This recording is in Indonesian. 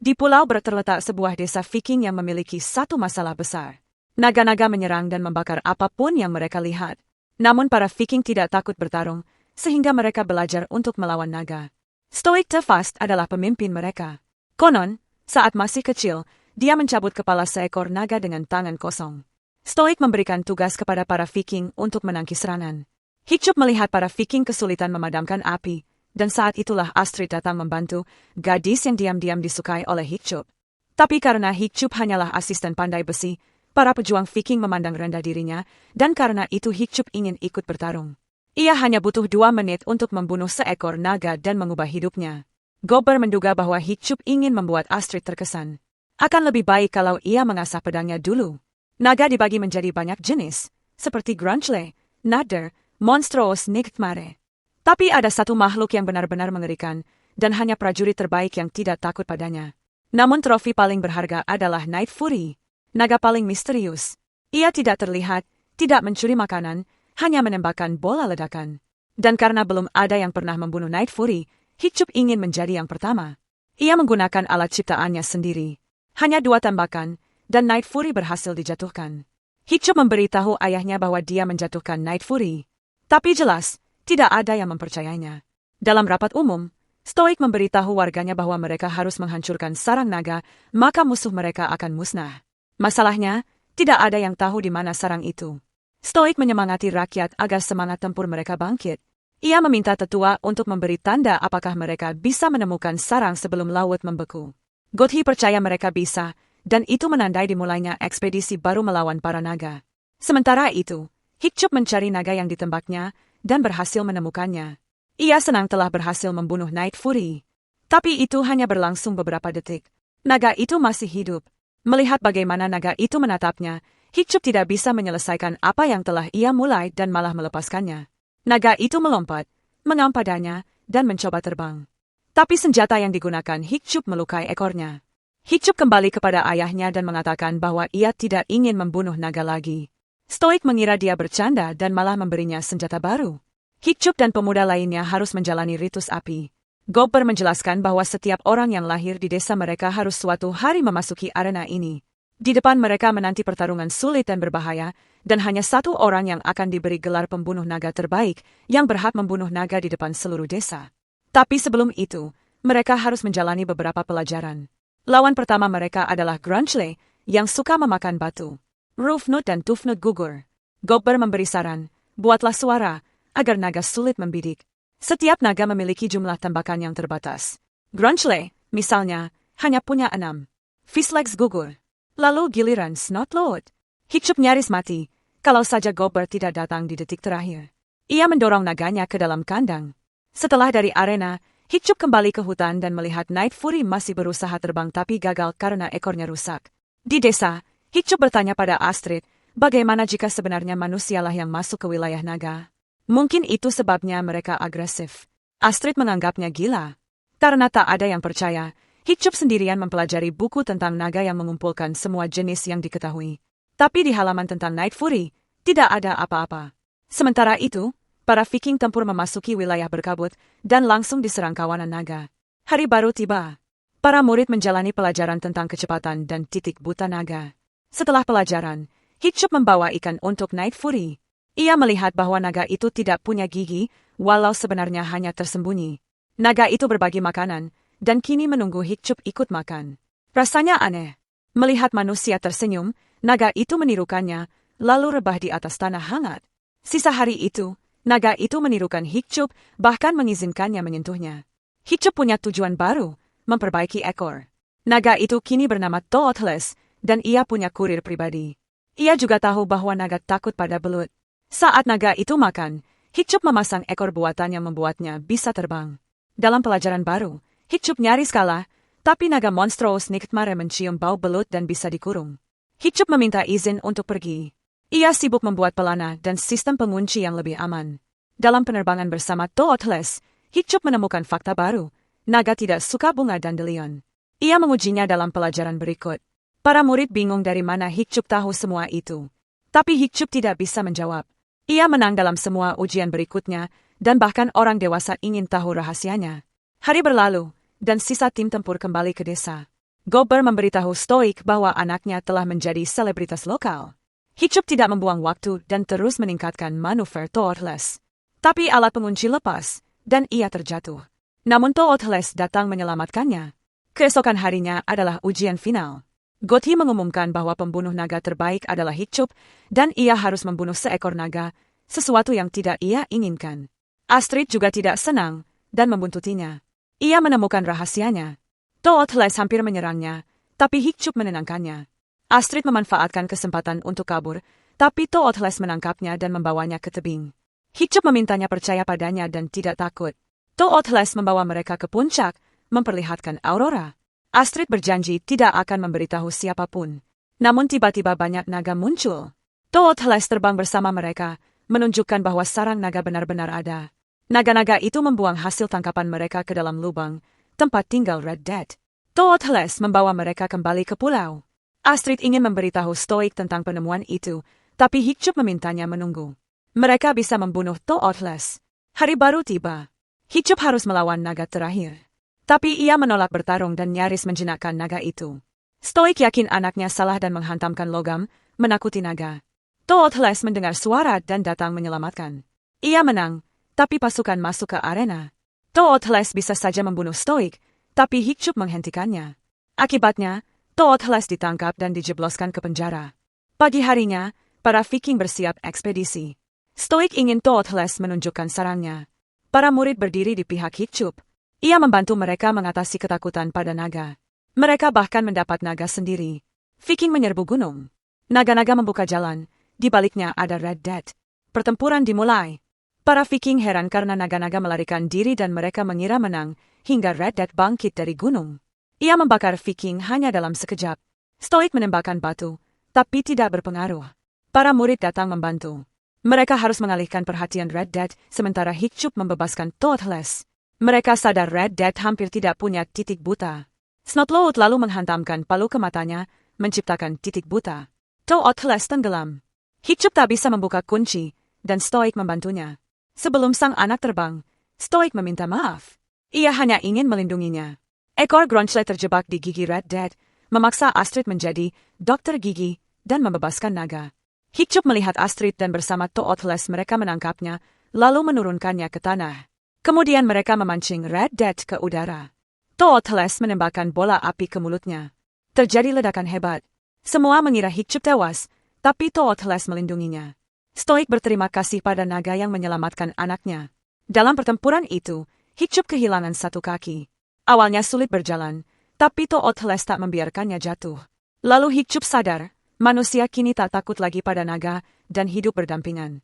Di pulau terletak sebuah desa Viking yang memiliki satu masalah besar. Naga-naga menyerang dan membakar apapun yang mereka lihat. Namun para Viking tidak takut bertarung, sehingga mereka belajar untuk melawan naga. Stoik the Fast adalah pemimpin mereka. Konon, saat masih kecil, dia mencabut kepala seekor naga dengan tangan kosong. Stoik memberikan tugas kepada para Viking untuk menangkis serangan. Hiccup melihat para Viking kesulitan memadamkan api, dan saat itulah Astrid datang membantu, gadis yang diam-diam disukai oleh Hiccup. Tapi karena Hiccup hanyalah asisten pandai besi, para pejuang Viking memandang rendah dirinya, dan karena itu Hiccup ingin ikut bertarung. Ia hanya butuh 2 menit untuk membunuh seekor naga dan mengubah hidupnya. Gobber menduga bahwa Hiccup ingin membuat Astrid terkesan. Akan lebih baik kalau ia mengasah pedangnya dulu. Naga dibagi menjadi banyak jenis, seperti Grunchle, Nader, Monstrous Nightmare. Tapi ada satu makhluk yang benar-benar mengerikan, dan hanya prajurit terbaik yang tidak takut padanya. Namun trofi paling berharga adalah Night Fury, naga paling misterius. Ia tidak terlihat, tidak mencuri makanan, hanya menembakkan bola ledakan. Dan karena belum ada yang pernah membunuh Night Fury, Hiccup ingin menjadi yang pertama. Ia menggunakan alat ciptaannya sendiri. Hanya 2 tembakan, dan Night Fury berhasil dijatuhkan. Hiccup memberitahu ayahnya bahwa dia menjatuhkan Night Fury. Tapi jelas, tidak ada yang mempercayainya. Dalam rapat umum, Stoik memberitahu warganya bahwa mereka harus menghancurkan sarang naga, maka musuh mereka akan musnah. Masalahnya, tidak ada yang tahu di mana sarang itu. Stoik menyemangati rakyat agar semangat tempur mereka bangkit. Ia meminta tetua untuk memberi tanda apakah mereka bisa menemukan sarang sebelum laut membeku. Godhi percaya mereka bisa, dan itu menandai dimulainya ekspedisi baru melawan para naga. Sementara itu, Hiccup mencari naga yang ditembaknya, dan berhasil menemukannya. Ia senang telah berhasil membunuh Night Fury. Tapi itu hanya berlangsung beberapa detik. Naga itu masih hidup. Melihat bagaimana naga itu menatapnya, Hiccup tidak bisa menyelesaikan apa yang telah ia mulai dan malah melepaskannya. Naga itu melompat, mengam padanya, dan mencoba terbang. Tapi senjata yang digunakan Hiccup melukai ekornya. Hiccup kembali kepada ayahnya dan mengatakan bahwa ia tidak ingin membunuh naga lagi. Stoik mengira dia bercanda dan malah memberinya senjata baru. Hiccup dan pemuda lainnya harus menjalani ritus api. Gobber menjelaskan bahwa setiap orang yang lahir di desa mereka harus suatu hari memasuki arena ini. Di depan mereka menanti pertarungan sulit dan berbahaya, dan hanya 1 orang yang akan diberi gelar pembunuh naga terbaik yang berhak membunuh naga di depan seluruh desa. Tapi sebelum itu, mereka harus menjalani beberapa pelajaran. Lawan pertama mereka adalah Grunchle, yang suka memakan batu. Rufnut dan Tufnut gugur. Gobber memberi saran, buatlah suara, agar naga sulit membidik. Setiap naga memiliki jumlah tembakan yang terbatas. Grunchle, misalnya, hanya punya 6. Fishlegs gugur. Lalu giliran Snotlord. Hiccup nyaris mati, kalau saja Gobber tidak datang di detik terakhir. Ia mendorong naganya ke dalam kandang. Setelah dari arena, Hiccup kembali ke hutan dan melihat Night Fury masih berusaha terbang tapi gagal karena ekornya rusak. Di desa, Hiccup bertanya pada Astrid, bagaimana jika sebenarnya manusialah yang masuk ke wilayah naga? Mungkin itu sebabnya mereka agresif. Astrid menganggapnya gila. Karena tak ada yang percaya, Hiccup sendirian mempelajari buku tentang naga yang mengumpulkan semua jenis yang diketahui. Tapi di halaman tentang Night Fury, tidak ada apa-apa. Sementara itu, para Viking tempur memasuki wilayah berkabut dan langsung diserang kawanan naga. Hari baru tiba. Para murid menjalani pelajaran tentang kecepatan dan titik buta naga. Setelah pelajaran, Hiccup membawa ikan untuk Night Fury. Ia melihat bahwa naga itu tidak punya gigi, walau sebenarnya hanya tersembunyi. Naga itu berbagi makanan, dan kini menunggu Hiccup ikut makan. Rasanya aneh. Melihat manusia tersenyum, naga itu menirukannya, lalu rebah di atas tanah hangat. Sisa hari itu, naga itu menirukan Hiccup, bahkan mengizinkannya menyentuhnya. Hiccup punya tujuan baru, memperbaiki ekor. Naga itu kini bernama Toothless, dan ia punya kurir pribadi. Ia juga tahu bahwa naga takut pada belut. Saat naga itu makan, Hiccup memasang ekor buatan yang membuatnya bisa terbang. Dalam pelajaran baru, Hiccup nyaris kalah, tapi naga Monstrous Nightmare mencium bau belut dan bisa dikurung. Hiccup meminta izin untuk pergi. Ia sibuk membuat pelana dan sistem pengunci yang lebih aman. Dalam penerbangan bersama Toothless, Hiccup menemukan fakta baru. Naga tidak suka bunga dandelion. Ia mengujinya dalam pelajaran berikut. Para murid bingung dari mana Hiccup tahu semua itu. Tapi Hiccup tidak bisa menjawab. Ia menang dalam semua ujian berikutnya, dan bahkan orang dewasa ingin tahu rahasianya. Hari berlalu, dan sisa tim tempur kembali ke desa. Gobber memberitahu Stoik bahwa anaknya telah menjadi selebritas lokal. Hiccup tidak membuang waktu dan terus meningkatkan manuver Toothless. Tapi alat pengunci lepas, dan ia terjatuh. Namun Toothless datang menyelamatkannya. Keesokan harinya adalah ujian final. Gothi mengumumkan bahwa pembunuh naga terbaik adalah Hiccup, dan ia harus membunuh seekor naga, sesuatu yang tidak ia inginkan. Astrid juga tidak senang, dan membuntutinya. Ia menemukan rahasianya. Toothless hampir menyerangnya, tapi Hiccup menenangkannya. Astrid memanfaatkan kesempatan untuk kabur, tapi Toothless menangkapnya dan membawanya ke tebing. Hiccup memintanya percaya padanya dan tidak takut. Toothless membawa mereka ke puncak, memperlihatkan aurora. Astrid berjanji tidak akan memberitahu siapapun. Namun tiba-tiba banyak naga muncul. Toothless terbang bersama mereka, menunjukkan bahwa sarang naga benar-benar ada. Naga-naga itu membuang hasil tangkapan mereka ke dalam lubang, tempat tinggal Red Dead. Toothless membawa mereka kembali ke pulau. Astrid ingin memberitahu Stoik tentang penemuan itu, tapi Hiccup memintanya menunggu. Mereka bisa membunuh Toothless. Hari baru tiba. Hiccup harus melawan naga terakhir. Tapi ia menolak bertarung dan nyaris menjenakkan naga itu. Stoik yakin anaknya salah dan menghantamkan logam, menakuti naga. Toothless mendengar suara dan datang menyelamatkan. Ia menang, tapi pasukan masuk ke arena. Toothless bisa saja membunuh Stoik, tapi Hiccup menghentikannya. Akibatnya, Toothless ditangkap dan dijebloskan ke penjara. Pagi harinya, para Viking bersiap ekspedisi. Stoik ingin Toothless menunjukkan sarangnya. Para murid berdiri di pihak Hiccup. Ia membantu mereka mengatasi ketakutan pada naga. Mereka bahkan mendapat naga sendiri. Viking menyerbu gunung. Naga-naga membuka jalan. Di baliknya ada Red Dead. Pertempuran dimulai. Para Viking heran karena naga-naga melarikan diri dan mereka mengira menang, hingga Red Dead bangkit dari gunung. Ia membakar Viking hanya dalam sekejap. Stoik menembakkan batu, tapi tidak berpengaruh. Para murid datang membantu. Mereka harus mengalihkan perhatian Red Dead, sementara Hiccup membebaskan Toothless. Mereka sadar Red Dead hampir tidak punya titik buta. Snotlout lalu menghantamkan palu ke matanya, menciptakan titik buta. Toothless tenggelam. Hiccup tak bisa membuka kunci, dan Stoik membantunya. Sebelum sang anak terbang, Stoik meminta maaf. Ia hanya ingin melindunginya. Ekor Gronchley terjebak di gigi Red Dead, memaksa Astrid menjadi dokter gigi, dan membebaskan naga. Hiccup melihat Astrid dan bersama Toothless mereka menangkapnya, lalu menurunkannya ke tanah. Kemudian mereka memancing Red Dead ke udara. Toothless menembakkan bola api ke mulutnya. Terjadi ledakan hebat. Semua mengira Hiccup tewas, tapi Toothless melindunginya. Stoik berterima kasih pada naga yang menyelamatkan anaknya. Dalam pertempuran itu, Hiccup kehilangan satu kaki. Awalnya sulit berjalan, tapi Toothless tak membiarkannya jatuh. Lalu Hiccup sadar, manusia kini tak takut lagi pada naga, dan hidup berdampingan.